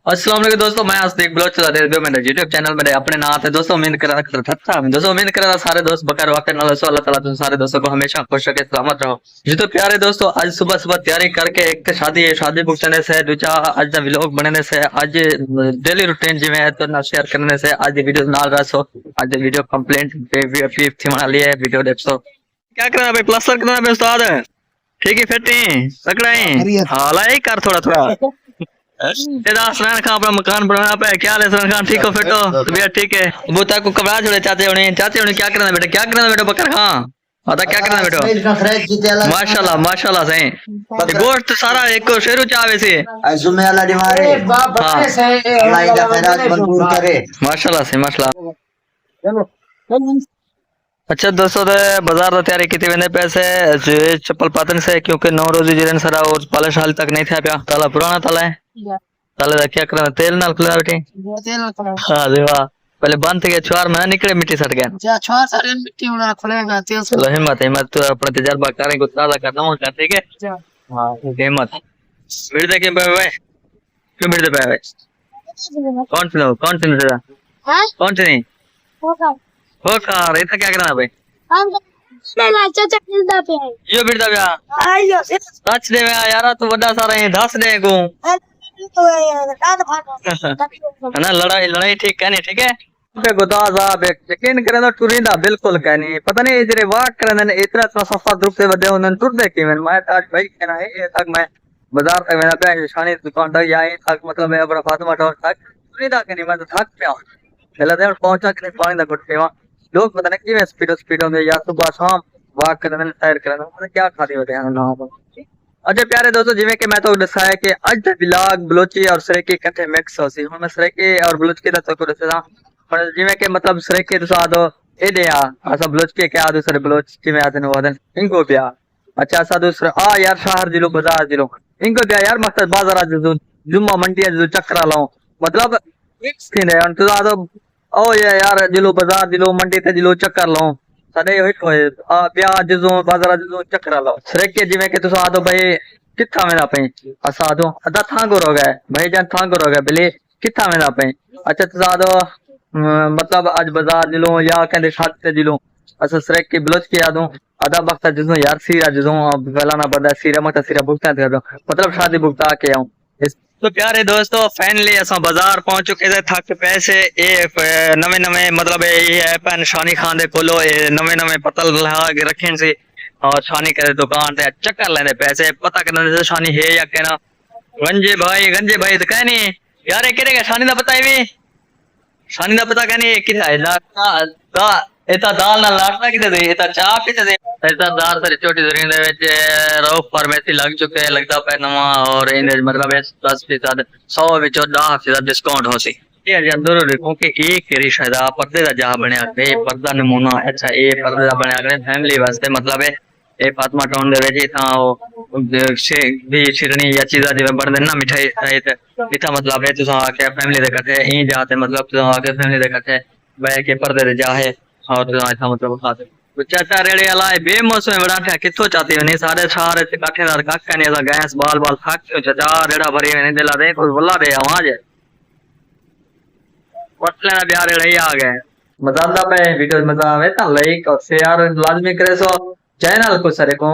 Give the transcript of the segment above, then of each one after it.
अस्सलाम वालेकुम दोस्तों, मैं आज देख ब्लॉग चला रहे मेरे यूट्यूब चैनल में अपने नाम है दोस्तों। उम्मीद कर दोस्तों उम्मीद कर सारे दोस्त बकर वक्त अल्लाह ताला तुम सारे दोस्तों को हमेशा खुश रखे, सलामत रहो जी। तो प्यारे दोस्तों, आज सुबह सुबह तैयारी करके एक शादी बुक करने से दूसरा आज व्लॉग बनने से आज डेली रूटीन जी में तो ना शेयर करने से आज वीडियो ना रसो आज वीडियो कंप्लेंट थी बना लिए वीडियो देखो क्या करना भाई, प्लास्टर करना भाई उस्ताद, ठीक है फिटिंग पकड़ाई हाला ही कर थोड़ा थोड़ा सरान खान अपना मकान बनाना पे क्या है सरान खान, ठीक हो फिट हो भैया, ठीक है वो तक को कबरा छोड़े चाचे होने क्या करना बेटा, क्या करना बेटा बकर खां बता क्या करना बेटा। माशाल्लाह माशाल्लाह सही गोश्त सारा एक शेरू चावे से जुमे वाला दिमारे अल्लाह इदा खैरात मंजूर करे माशाल्लाह से माशाल्लाह। अच्छा दोस्तों, बाजार का तैयारी की वेंदे पैसे चप्पल पातन से क्योंकि 9 रोजी जिरन सरा और पॉलिश हाल तक नहीं था पिया, ताला पुराना ताला है ताले दा क्या करना तेल नाल खुला बेटे तेल नाल खुला। हां जी वाह, पहले बंद थे 4 महीना निकले मिट्टी सट गया जा 4 सारे मिट्टी उड़ा खुलेगा तेल से। लो हिम्मत तो अपना तजुर्बा करें को ताजा करना हो कर, ठीक है हां हिम्मत मिट दे के भाई क्यों मिट दे भाई कौन सी तेरा हां कौन सी नहीं हो कार इतना क्या करना भाई हम पहला चाचा बिरदा पे यो बिरदा पे आयो सच दे यार तो बड़ा सारा है दस दे को ना लड़ाई ठीक है नहीं, ठीक है पे गोदा साहब यकीन करे तो टुरीदा बिल्कुल कहनी पता नहीं इधर वाक करने इतना सफा रूप से बदे उन्होंने टुर दे के मैं आज भाई कहना है ये तक मैं बाजार तक मैंने पे शानी दुकान तक या तक मतलब मैं अपना फातिमा टाउन तक टुरीदा के नहीं मैं तो थक गया पहले दिन पहुंचा के पानी दा घुट पेवा लोग पता नहीं कि स्पीडों में या सुबह शाम वाक करने सैर करने मतलब क्या खाती होते हैं ना। अच्छा प्यारे दोस्तों, जिवें कि मैं तो दसाया कि अज दा व्लॉग बलूची और सराइकी इकट्ठे मिक्स हो सी हुन मैं सराइकी और बलूची दा तो दसदा पर जिवें कि मतलब सराइकी तो सादो ए दे असा बलूची के आ दूसरे बलूची में आदन वदन इनको पिया। अच्छा सा दूसरा आ यार शहर जिलो बाजार जिलो इनको पिया यार मकसद बाजार आज जुम्मा मंडी जो चक्कर लाऊं मतलब मिक्स थी ने तो सादो ओ यार जिलो बाजार जिलो मंडी ते जिलो चक्कर लाऊं सदे हिट होए आ प्याज जो बाजार जो चक्कर लाओ सरेके जिवें के तुसा आदो भाई किथा में ना पे असा आदो अदा थां को रोगा भाई जान थां को रोगा भले किथा में ना पे। अच्छा तुसा आदो मतलब आज बाजार जिलो या कहंदे छत ते जिलो असा सरेके बलोच के आदो अदा वक्त जो यार सीरा जो वेला ना बंदा सीरा मत सीरा भुगता कर मतलब शादी भुगता के आऊं। तो प्यारे दोस्तों फाइनली असा बाजार पहुंच चुके थे थक पैसे ए नवे मतलब ये है शानी खान दे कोलो नवे पतल लगा के रखे से और शानी करे दुकान ते चक्कर लेने पैसे पता करने से शानी है या कहना गंजे भाई तो कहनी यार केड़े शानी दा पता है भी शानी दा पता कहनी किथे है एता दाल ना लाटना किथे दे एता चा किथे दे एता दाल सारी छोटी जरीन दे विच रौफ फार्मेसी लग चुके है लगता पे नवा और इन मतलब 10% 100 विच 10% डिस्काउंट हो सी ये अंदर देखो कि एक केरी शायद पर्दे दा जा बनया बे पर्दा नमूना अच्छा ए पर्दे दा बनया करे फैमिली वास्ते मतलब है ए फातिमा टाउन दे विच था भी शिरनी या चीजा जिवें बनदे ना मिठाई ते इथा मतलब है तुसा आके फैमिली दे कटे ई जाते मतलब तुसा आके फैमिली दे कटे बैठ के पर्दे दे जा है और ऐसा मतलब खाते चाचा रेड़े वाला बेमौसम बड़ा था कितो चाहते नहीं सारे काठेदार काका ने गैस बाल थक चाचा रेड़ा भरी नहीं दिला दे कोई बोला दे आवाज पटले ना प्यार रेड़े आ गए मजा आता पे वीडियो मजा आवे तो लाइक और शेयर लाजमी करे सो चैनल को सारे को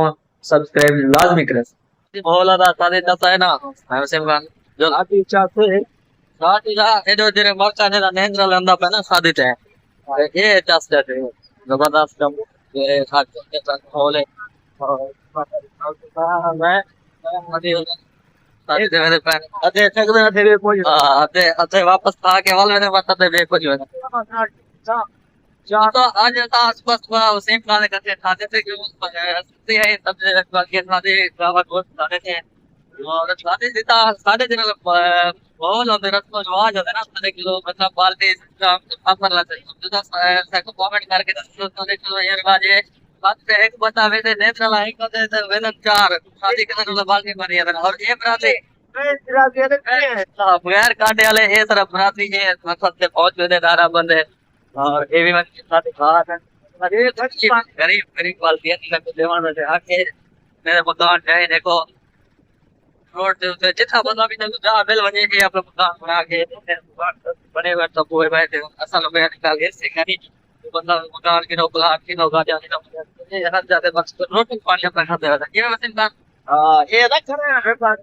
सब्सक्राइब लाजमी करे बोला था सादे चाचा है ना मैं से जो आती चाहते है साथी जा ये जो तेरे मरचा ने नेंद्र लंदा पे ना सादे है ये चास जाते हैं जबरदस्त कम ये खाते के साथ होले मैं साथी मेरे पे अते सकदे थे वे पहुंच अते वापस आ के वाले ने बताते वे पहुंच जा तो आज आसपास सेम खाने करते खाते थे क्यों सस्ती है सब के साथे गावा को खाते थे और खाते देता साढ़े दिन बहुत होते रस्म जो आज होता है ना साढ़े किलो मतलब बाल्टी पापड़ लाते जो सबको कमेंट करके 10 किलो ये बाजे बात पे एक बतावे थे नेत्र लाइक को दे वे 4 शादी के मतलब बाल्टी भरी है और ये बराती बगैर कांटे वाले ये तरफ बराती है मकसद से पहुंच गए दारा बंद है और ये भी मैं साथ खा है ये गरीब बाल्टी है ना देवान में आके मेरे मकान है देखो रोड दे उते जिथा बंदा भी जा बिल वने के अपना मकान बना के बने हुए तो कोई बैठे असल में निकाल के सेखानी बंदा मकान की नो प्लाट की नो गाड़ी की नो ये हर जाते बस रोटी पानी अपना खाते रहता ये वैसे इंसान ये रख रहे हैं पर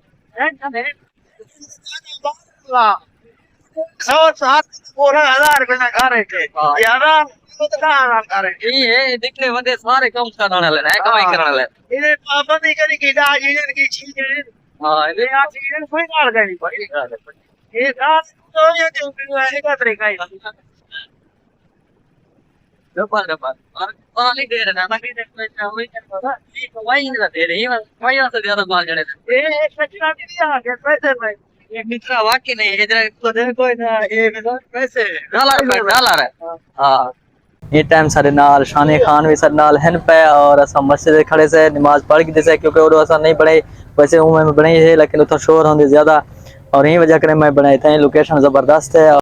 सौ सात 16,000 रुपए ना खा रहे थे यार ये दिखने बंदे सारे कम करने वाले हैं कमाई करने वाले इन्हें पाबंदी करी की दाज इन्हें की चीजें हां ये आज इन्हें कोई गाल गई बड़ी गाल है ये गाल तो ये जो है का तरीका है दपा और पानी दे रहा ना कि देखो वही करता ये तो वही नहीं दे रही वही से ज्यादा माल जड़े ये एक कचरा भी नहीं आ गया पैसे में ये मित्रा वाकई नहीं इधर तो देखो ना ये पैसे डाला रहा हां ये टाइम सारे नाल शानी खान भी सर नाल हन पे और असा मस्जिद खड़े से नमाज पढ़ के दिसे क्योंकि और असा नहीं पढ़े वैसे उमे में बनाई है लेकिन उतो शोर होंदे ज्यादा और यही वजह करे मैं बनाई था लोकेशन जबरदस्त है।